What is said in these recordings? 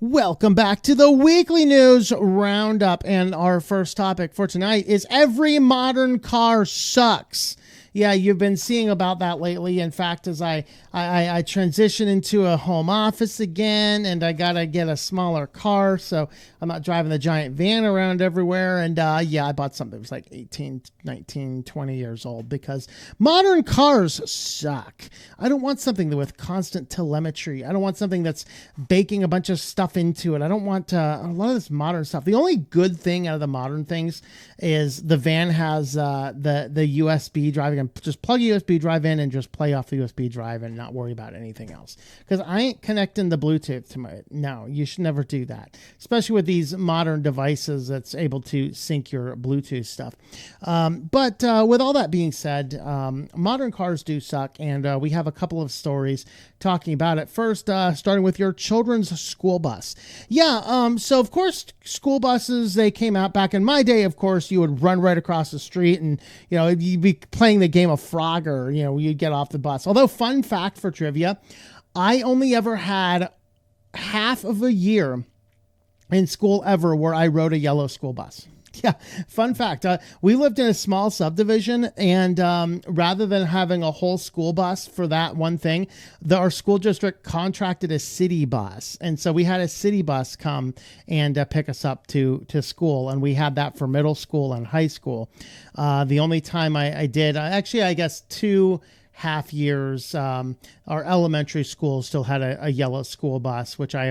Welcome back to the weekly news roundup. And our first topic for tonight is every modern car sucks. Yeah, you've been seeing about that lately. In fact, as I transition into a home office again, and I got to get a smaller car, so I'm not driving the giant van around everywhere. And yeah, I bought something that was like 18, 19, 20 years old because modern cars suck. I don't want something with constant telemetry. I don't want something that's baking a bunch of stuff into it. I don't want a lot of this modern stuff. The only good thing out of the modern things is the van has the USB driving. Just plug a USB drive in and just play off the USB drive and not worry about anything else. Because I ain't connecting the Bluetooth to my... No, you should never do that. Especially with these modern devices that's able to sync your Bluetooth stuff. But with all that being said, modern cars do suck. And we have a couple of stories talking about it. First, starting with your children's school bus. Yeah, so of course, school buses, they came out back in my day. Of course, you would run right across the street and, you know, you'd be playing the game of Frogger, you know, you'd get off the bus. Although, fun fact for trivia, I only ever had half of a year in school ever where I rode a yellow school bus. Yeah, fun fact. We lived in a small subdivision, and rather than having a whole school bus for that one thing, our school district contracted a city bus. And so we had a city bus come and pick us up to school. And we had that for middle school and high school. The only time I did, actually, I guess 2.5 years, our elementary school still had a yellow school bus, which I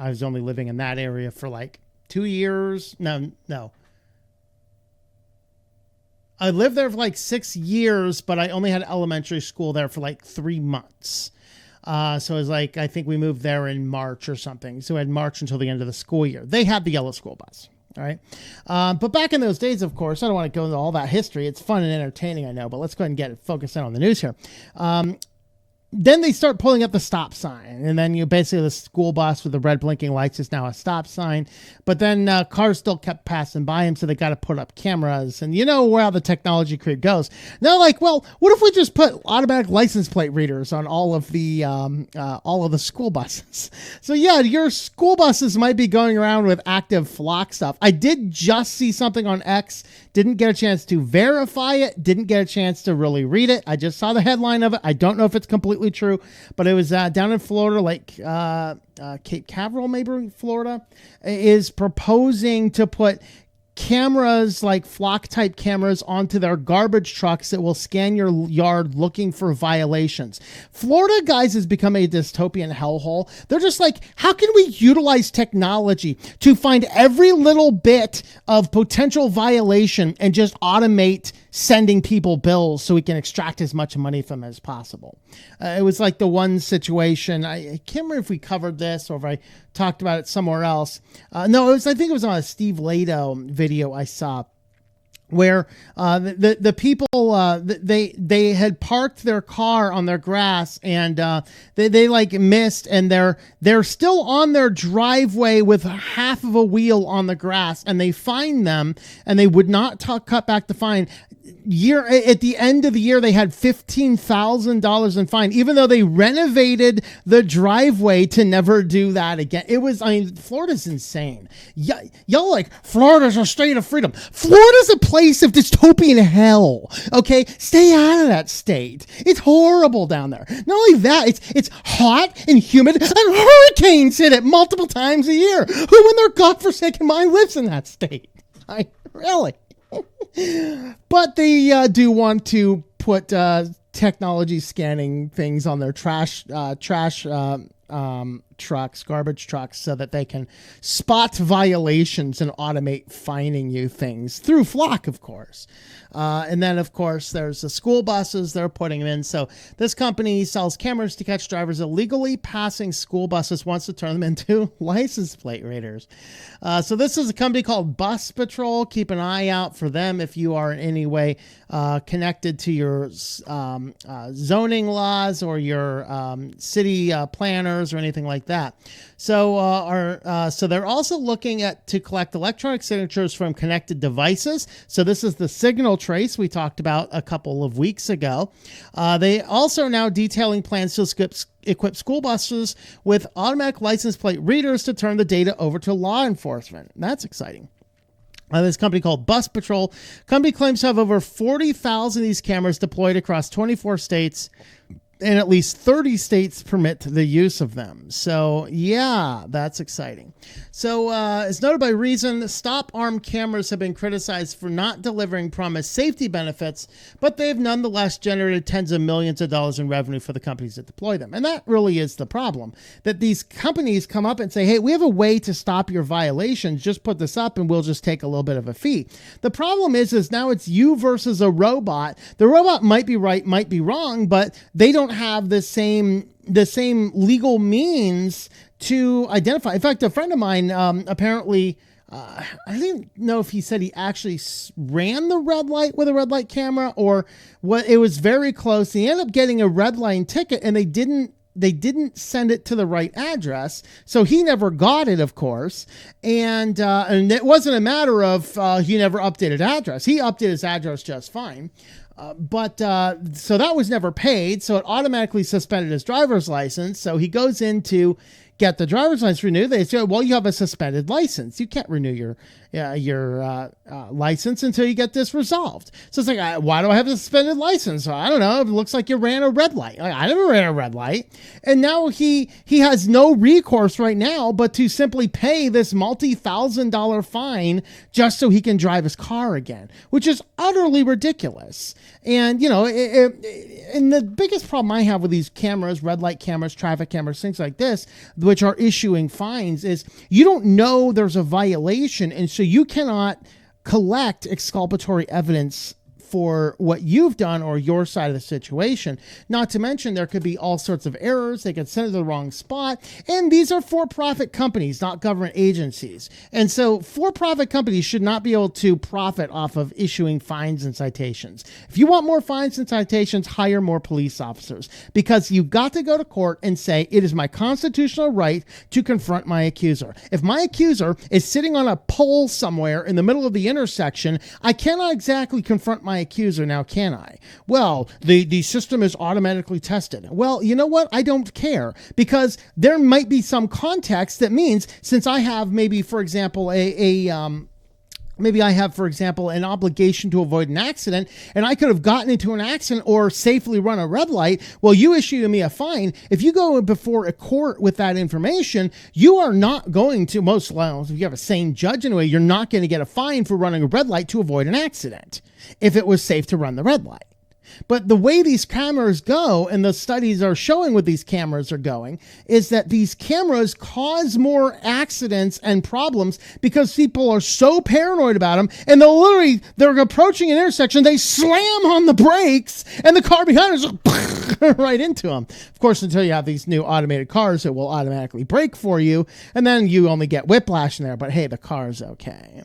was only living in that area for like 2 years. No. I lived there for like 6 years, but I only had elementary school there for like 3 months. So it was like, I think we moved there in March or something. So we had March until the end of the school year. They had the yellow school bus. All right. But back in those days, of course, I don't want to go into all that history. It's fun and entertaining, I know, but let's go ahead and get focused in on the news here. Then they start pulling up the stop sign, and then basically the school bus with the red blinking lights is now a stop sign. But then cars still kept passing by him, so they got to put up cameras. And you know where the technology creep goes. They're like, well, what if we just put automatic license plate readers on all of the school buses? So yeah, your school buses might be going around with active flock stuff. I did just see something on X. Didn't get a chance to verify it. Didn't get a chance to really read it. I just saw the headline of it. I don't know if it's completely true, but it was down in Florida, like Cape Canaveral, maybe Florida, is proposing to put cameras, like flock type cameras, onto their garbage trucks that will scan your yard looking for violations. Florida, guys, has become a dystopian hellhole. They're just like, how can we utilize technology to find every little bit of potential violation and just automate sending people bills so we can extract as much money from them as possible? It was like the one situation, I can't remember if we covered this or if I talked about it somewhere else. No, I think it was on a Steve Lado video I saw, where the people they had parked their car on their grass, and they like missed, and they're still on their driveway with half of a wheel on the grass, and they fined them, and they would not cut back the fine. At the end of the year, they had $15,000 in fine, even though they renovated the driveway to never do that again. Florida's insane. Y'all like, Florida's a state of freedom. Florida's a place of dystopian hell. Okay, stay out of that state. It's horrible down there. Not only that, it's hot and humid, and hurricanes hit it multiple times a year. Who in their godforsaken mind lives in that state? Really? But they do want to put technology scanning things on their trash trucks, garbage trucks, so that they can spot violations and automate fining you things through Flock, of course. And then, of course, there's the school buses. They're putting them in. So this company sells cameras to catch drivers illegally passing school buses, wants to turn them into license plate readers. So this is a company called Bus Patrol. Keep an eye out for them if you are in any way connected to your zoning laws or your city planners or anything like that. So so they're also looking to collect electronic signatures from connected devices. So this is the signal trace we talked about a couple of weeks ago. They also are now detailing plans to equip school buses with automatic license plate readers to turn the data over to law enforcement. That's exciting. This company called Bus Patrol. Company claims to have over 40,000 of these cameras deployed across 24 states, and at least 30 states permit the use of them. So, yeah, that's exciting. So, as noted by Reason, stop arm cameras have been criticized for not delivering promised safety benefits, but they have nonetheless generated tens of millions of dollars in revenue for the companies that deploy them. And that really is the problem, that these companies come up and say, hey, we have a way to stop your violations. Just put this up and we'll just take a little bit of a fee. The problem is now it's you versus a robot. The robot might be right, might be wrong, but they don't have the same legal means to identify. In fact, a friend of mine apparently, I didn't know if he said he actually ran the red light with a red light camera or what. It was very close. He ended up getting a red line ticket, and they didn't send it to the right address. So he never got it, of course. And it wasn't a matter of he never updated address. He updated his address just fine. So that was never paid. So it automatically suspended his driver's license. So he goes in to get the driver's license renewed. They say, well, you have a suspended license. You can't renew your license until you get this resolved. So it's like, why do I have a suspended license? I don't know. It looks like you ran a red light. I never ran a red light. And now he has no recourse right now but to simply pay this multi-$1,000 fine just so he can drive his car again, which is utterly ridiculous. And, and the biggest problem I have with these cameras, red light cameras, traffic cameras, things like this, which are issuing fines, is you don't know there's a violation, and so you cannot collect exculpatory evidence for what you've done or your side of the situation. Not to mention there could be all sorts of errors. They could send it to the wrong spot. And these are for-profit companies, not government agencies. And so for-profit companies should not be able to profit off of issuing fines and citations. If you want more fines and citations, hire more police officers, because you've got to go to court and say, it is my constitutional right to confront my accuser. If my accuser is sitting on a pole somewhere in the middle of the intersection, I cannot exactly confront my accuser now, can I? Well, the system is automatically tested. Well, you know what? I don't care, because there might be some context that means, since I have maybe, for example, maybe I have, for example, an obligation to avoid an accident, and I could have gotten into an accident or safely run a red light. Well, you issue me a fine. If you go before a court with that information, you are not going to, most likely, if you have a sane judge anyway, you're not going to get a fine for running a red light to avoid an accident if it was safe to run the red light. But the way these cameras go, and the studies are showing what these cameras are going, is that these cameras cause more accidents and problems because people are so paranoid about them, and they're approaching an intersection, they slam on the brakes, and the car behind is just right into them. Of course, until you have these new automated cars that will automatically brake for you, and then you only get whiplash in there, but hey, the car's okay.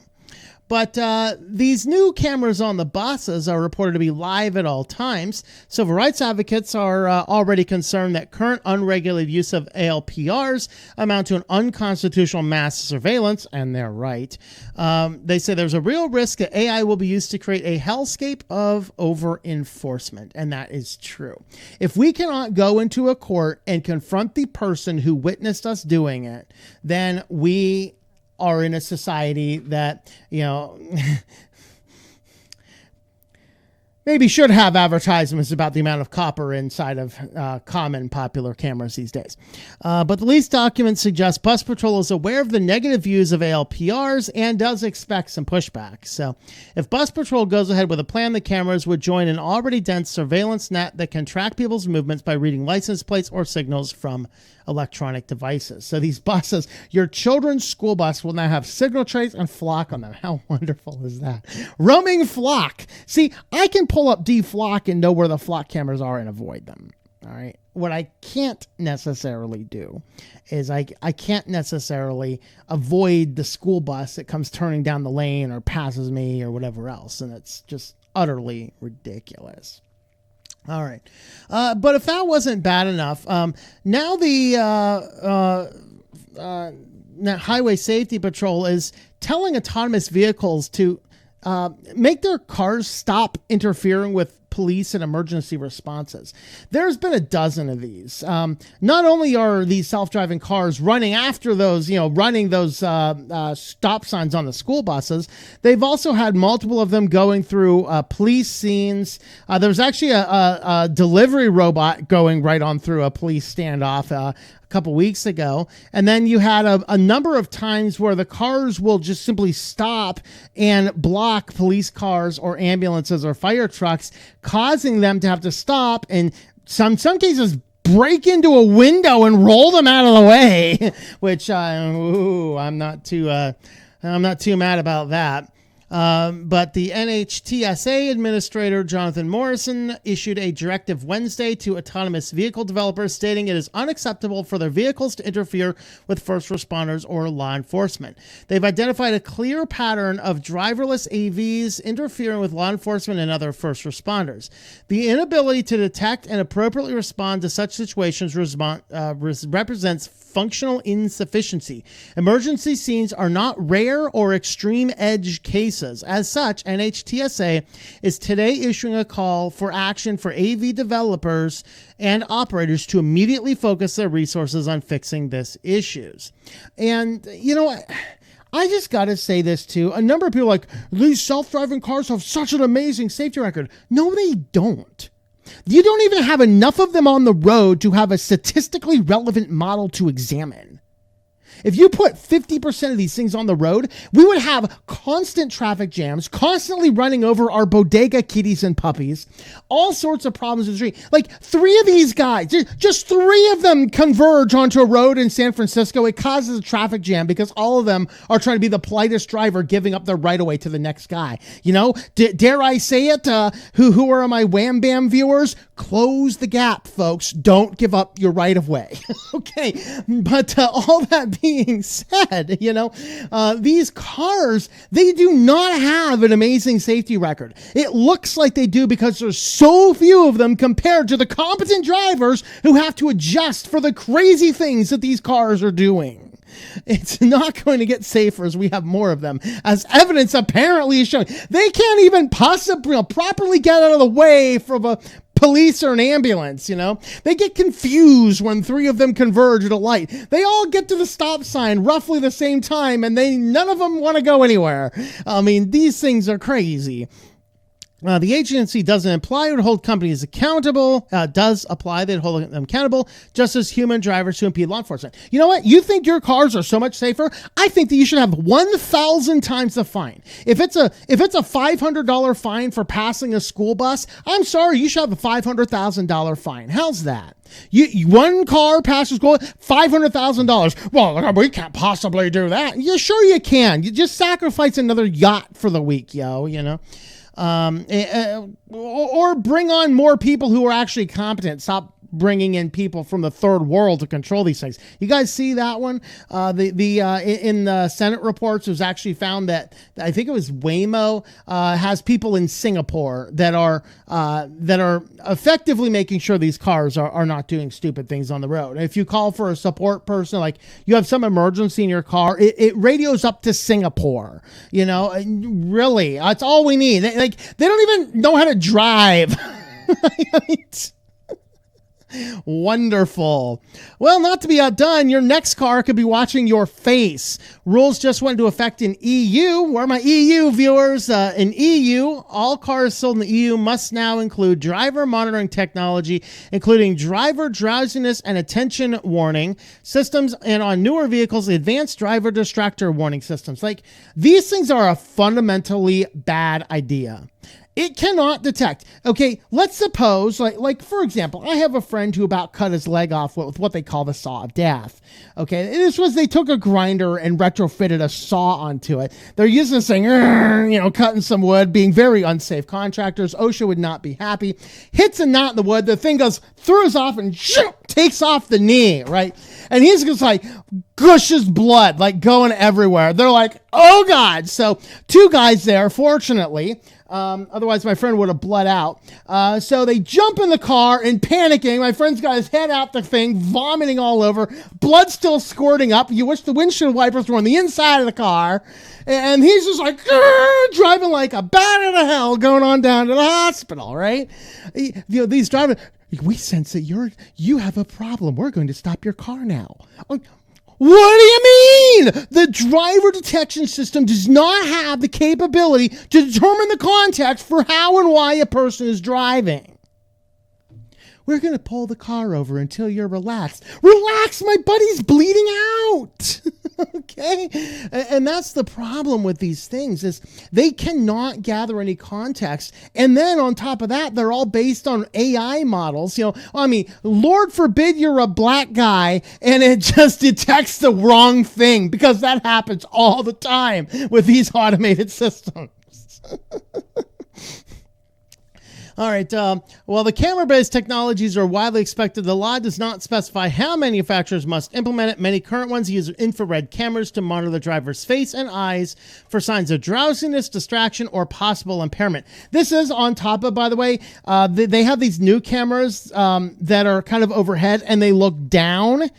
But these new cameras on the buses are reported to be live at all times. Civil rights advocates are already concerned that current unregulated use of ALPRs amount to an unconstitutional mass surveillance, and they're right. They say there's a real risk that AI will be used to create a hellscape of over-enforcement, and that is true. If we cannot go into a court and confront the person who witnessed us doing it, then we are in a society that, maybe should have advertisements about the amount of copper inside of common popular cameras these days. But the lease document suggests Bus Patrol is aware of the negative views of ALPRs and does expect some pushback. So if Bus Patrol goes ahead with a plan, the cameras would join an already dense surveillance net that can track people's movements by reading license plates or signals from electronic devices. So these buses, your children's school bus will now have signal trays and flock on them. How wonderful is that? Roaming flock. See, I can pull up D-Flock and know where the flock cameras are and avoid them. All right. What I can't necessarily do is I can't necessarily avoid the school bus that comes turning down the lane or passes me or whatever else. And it's just utterly ridiculous. All right. But if that wasn't bad enough, now the Highway Safety Patrol is telling autonomous vehicles to make their cars stop interfering with police and emergency responses. There's been a dozen of these. Not only are these self-driving cars running after those, running those stop signs on the school buses, they've also had multiple of them going through police scenes. There was actually a delivery robot going right on through a police standoff a couple weeks ago. And then you had a number of times where the cars will just simply stop and block police cars or ambulances or fire trucks, causing them to have to stop and some cases break into a window and roll them out of the way, which I'm not too mad about that. But the NHTSA administrator, Jonathan Morrison, issued a directive Wednesday to autonomous vehicle developers stating it is unacceptable for their vehicles to interfere with first responders or law enforcement. They've identified a clear pattern of driverless AVs interfering with law enforcement and other first responders. The inability to detect and appropriately respond to such situations represents functional insufficiency. Emergency scenes are not rare or extreme edge cases. As such, NHTSA is today issuing a call for action for AV developers and operators to immediately focus their resources on fixing these issues. And, I just got to say this too. A number of people are like, these self-driving cars have such an amazing safety record. No, they don't. You don't even have enough of them on the road to have a statistically relevant model to examine. If you put 50% of these things on the road, we would have constant traffic jams, constantly running over our bodega kitties and puppies, all sorts of problems in the street. Like 3 of these guys, just 3 of them converge onto a road in San Francisco. It causes a traffic jam because all of them are trying to be the politest driver, giving up their right of way to the next guy. Dare I say it? Who are my Wham Bam viewers? Close the gap, folks. Don't give up your right of way. Okay. But all that being said, these cars, they do not have an amazing safety record. It looks like they do because there's so few of them compared to the competent drivers who have to adjust for the crazy things that these cars are doing. It's not going to get safer as we have more of them, as evidence apparently is showing. They can't even possibly properly get out of the way from a police or an ambulance. They get confused when 3 of them converge at a light. They all get to the stop sign roughly the same time, and none of them want to go anywhere. I mean, these things are crazy. The agency doesn't imply it would hold companies accountable, does apply they'd hold them accountable, just as human drivers who impede law enforcement. You know what? You think your cars are so much safer? I think that you should have 1,000 times the fine. If it's a $500 fine for passing a school bus, I'm sorry, you should have a $500,000 fine. How's that? One car passes school, $500,000. Well, we can't possibly do that. Yeah, sure you can. You just sacrifice another yacht for the week, or bring on more people who are actually competent. Stop bringing in people from the third world to control these things. You guys see that one? In the Senate reports, it was actually found that I think it was Waymo has people in Singapore that are effectively making sure these cars are not doing stupid things on the road. If you call for a support person, like you have some emergency in your car, it radios up to Singapore. Really, that's all we need. They don't even know how to drive. Wonderful. Well, not to be outdone, your next car could be watching your face. Rules just went into effect in EU. Where are my EU viewers? In EU, all cars sold in the EU must now include driver monitoring technology, including driver drowsiness and attention warning systems, and on newer vehicles, advanced driver distractor warning systems. These things are a fundamentally bad idea. It cannot detect. Okay, let's suppose, for example, I have a friend who about cut his leg off with what they call the saw of death. Okay, they took a grinder and retrofitted a saw onto it. They're using this thing, cutting some wood, being very unsafe contractors. OSHA would not be happy. Hits a knot in the wood. The thing goes, throws off and takes off the knee, right? And he's just gushes blood, going everywhere. They're like, oh God. So 2 guys there, fortunately, Otherwise, my friend would have bled out. So they jump in the car and panicking. My friend's got his head out the thing, vomiting all over, blood still squirting up. You wish the windshield wipers were on the inside of the car. And he's just like, driving like a bat out of hell, going on down to the hospital, right? These drivers, we sense that you have a problem. We're going to stop your car now. What do you mean? The driver detection system does not have the capability to determine the context for how and why a person is driving. We're going to pull the car over until you're relaxed. Relax, my buddy's bleeding out. Okay? And that's the problem with these things is they cannot gather any context. And then on top of that, they're all based on AI models. Lord forbid you're a black guy and it just detects the wrong thing, because that happens all the time with these automated systems. All right. While the camera-based technologies are widely expected, the law does not specify how manufacturers must implement it. Many current ones use infrared cameras to monitor the driver's face and eyes for signs of drowsiness, distraction, or possible impairment. This is on top of, by the way, they have these new cameras that are kind of overhead and they look down.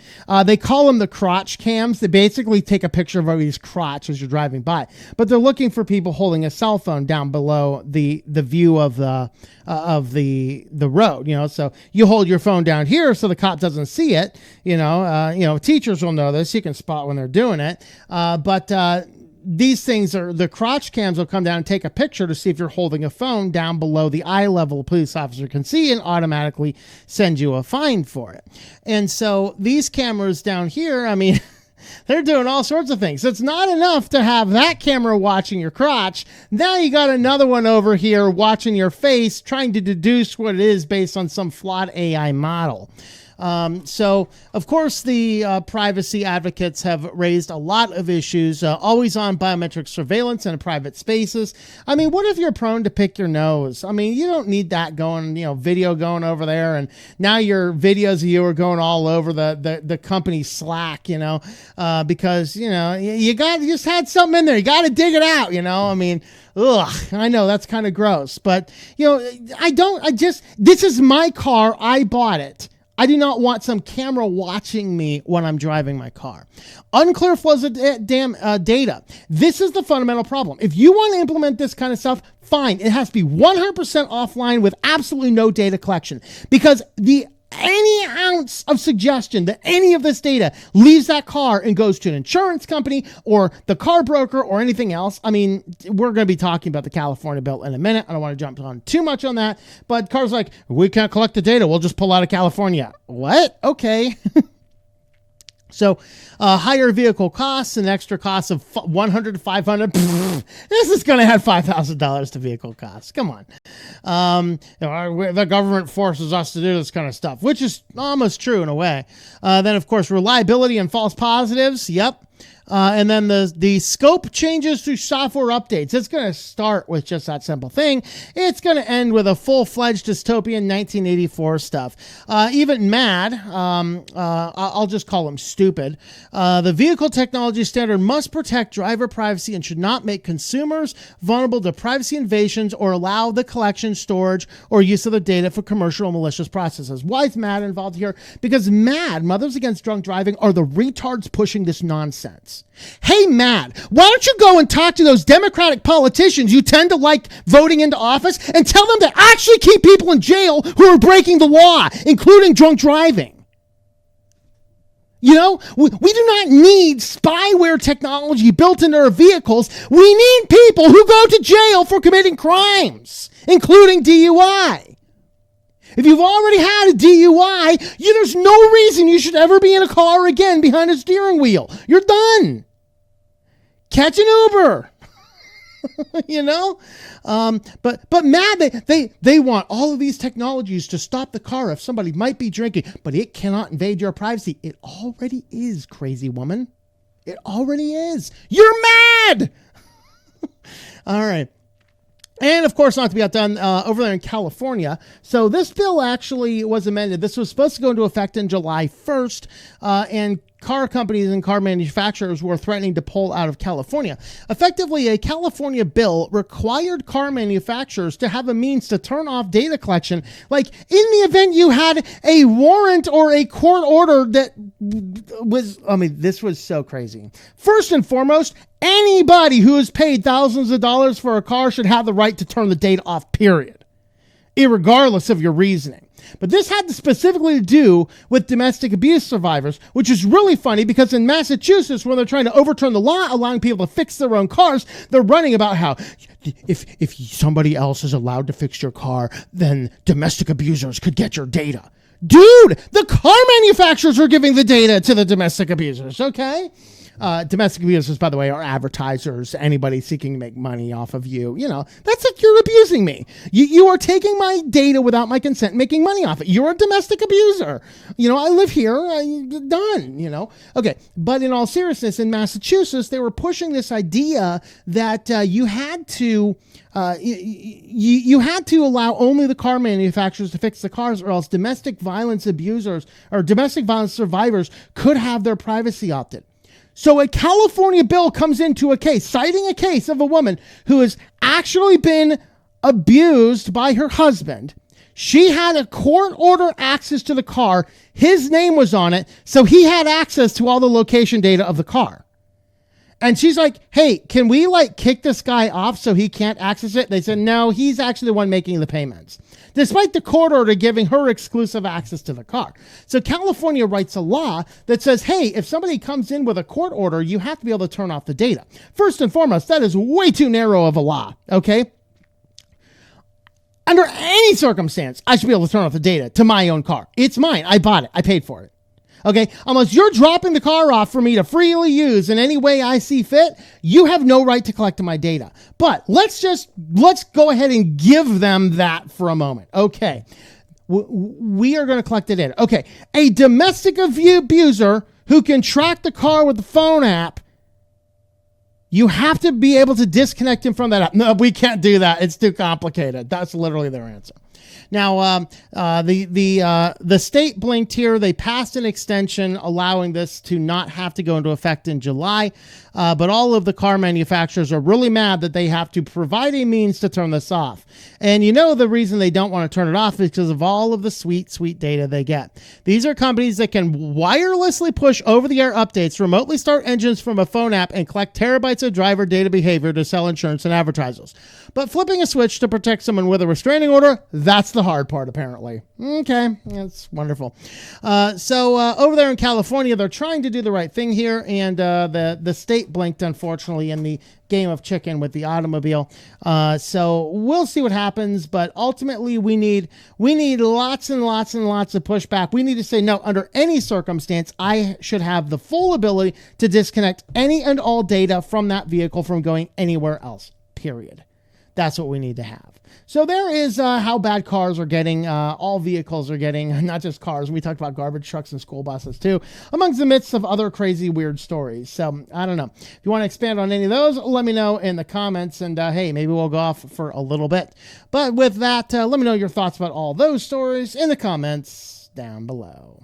They call them the crotch cams. They basically take a picture of everybody's crotch as you're driving by, but they're looking for people holding a cell phone down below the view of the road, so you hold your phone down here so the cop doesn't see it. Teachers will know this. You can spot when they're doing it. But these things the crotch cams will come down and take a picture to see if you're holding a phone down below the eye level a police officer can see and automatically send you a fine for it. And so these cameras down here, they're doing all sorts of things. So it's not enough to have that camera watching your crotch. Now you got another one over here watching your face, trying to deduce what it is based on some flawed AI model. So, of course, the privacy advocates have raised a lot of issues, always on biometric surveillance in private spaces. What if you're prone to pick your nose? You don't need that going, video going over there. And now your videos of you are going all over the company Slack, because, you just had something in there. You got to dig it out, Ugh, I know that's kind of gross, but this is my car. I bought it. I do not want some camera watching me when I'm driving my car. Unclear flows of data. This is the fundamental problem. If you want to implement this kind of stuff, fine. It has to be 100% offline with absolutely no data collection, because any ounce of suggestion that any of this data leaves that car and goes to an insurance company or the car broker or anything else. We're going to be talking about the California bill in a minute. I don't want to jump on too much on that, but cars like, we can't collect the data. We'll just pull out of California. What? Okay. So higher vehicle costs, an extra cost of $100 to $500. This is going to add $5,000 to vehicle costs. Come on. The government forces us to do this kind of stuff, which is almost true in a way. Then, of course, reliability and false positives. Yep. And then the scope changes through software updates. It's going to start with just that simple thing. It's going to end with a full-fledged dystopian 1984 stuff. Even mad, I'll just call them stupid. The vehicle technology standard must protect driver privacy and should not make consumers vulnerable to privacy invasions or allow the collection, storage, or use of the data for commercial or malicious processes. Why is MAD involved here? Because MAD, Mothers Against Drunk Driving, are the retards pushing this nonsense. Hey, Matt, why don't you go and talk to those Democratic politicians you tend to like voting into office and tell them to actually keep people in jail who are breaking the law, including drunk driving? We do not need spyware technology built into our vehicles. We need people who go to jail for committing crimes, including DUI. If you've already had a DUI, there's no reason you should ever be in a car again behind a steering wheel. You're done. Catch an Uber. But mad, they want all of these technologies to stop the car if somebody might be drinking, but it cannot invade your privacy. It already is, crazy woman. It already is. You're mad. All right. And, of course, not to be outdone, over there in California. So this bill actually was amended. This was supposed to go into effect on July 1st and car companies and car manufacturers were threatening to pull out of California. Effectively, a California bill required car manufacturers to have a means to turn off data collection. Like, in the event you had a warrant or a court order that was, this was so crazy. First and foremost, anybody who has paid thousands of dollars for a car should have the right to turn the data off, period, irregardless of your reasoning. But this had specifically to do with domestic abuse survivors, which is really funny because in Massachusetts, when they're trying to overturn the law allowing people to fix their own cars, they're running about how if somebody else is allowed to fix your car, then domestic abusers could get your data. Dude, the car manufacturers are giving the data to the domestic abusers, okay? Domestic abusers, by the way, are advertisers, anybody seeking to make money off of you. You know, that's like you're abusing me. You are taking my data without my consent and making money off it. You're a domestic abuser. You know, I live here, done, you know. Okay, but in all seriousness, in Massachusetts, they were pushing this idea that you had to allow only the car manufacturers to fix the cars, or else domestic violence abusers or domestic violence survivors could have their privacy opted. So a California bill comes into a case, citing a case of a woman who has actually been abused by her husband. She had a court order access to the car. His name was on it, so he had access to all the location data of the car. And she's like, hey, can we kick this guy off so he can't access it? They said, no, he's actually the one making the payments, despite the court order giving her exclusive access to the car. So California writes a law that says, hey, if somebody comes in with a court order, you have to be able to turn off the data. First and foremost, that is way too narrow of a law, okay? Under any circumstance, I should be able to turn off the data to my own car. It's mine. I bought it. I paid for it. Okay, unless you're dropping the car off for me to freely use in any way I see fit, you have no right to collect my data. But let's go ahead and give them that for a moment. Okay, we are going to collect the data. Okay, a domestic abuser who can track the car with the phone app, you have to be able to disconnect him from that app. No, we can't do that. It's too complicated. That's literally their answer. Now, the state blinked here. They passed an extension allowing this to not have to go into effect in July. But all of the car manufacturers are really mad that they have to provide a means to turn this off. And you know the reason they don't want to turn it off is because of all of the sweet, sweet data they get. These are companies that can wirelessly push over-the-air updates, remotely start engines from a phone app, and collect terabytes of driver data behavior to sell insurance and advertisers. But flipping a switch to protect someone with a restraining order, that's the hard part, apparently. Okay, that's wonderful. So over there in California, they're trying to do the right thing here, and the state blinked, unfortunately, in the game of chicken with the automobile. So we'll see what happens, but ultimately we need lots and lots and lots of pushback. We need to say, no, under any circumstance, I should have the full ability to disconnect any and all data from that vehicle from going anywhere else, period. That's what we need to have. So there is how bad cars are getting, all vehicles are getting, not just cars. We talked about garbage trucks and school buses too, amongst the midst of other crazy, weird stories. So I don't know. If you want to expand on any of those, let me know in the comments. And hey, maybe we'll go off for a little bit. But with that, let me know your thoughts about all those stories in the comments down below.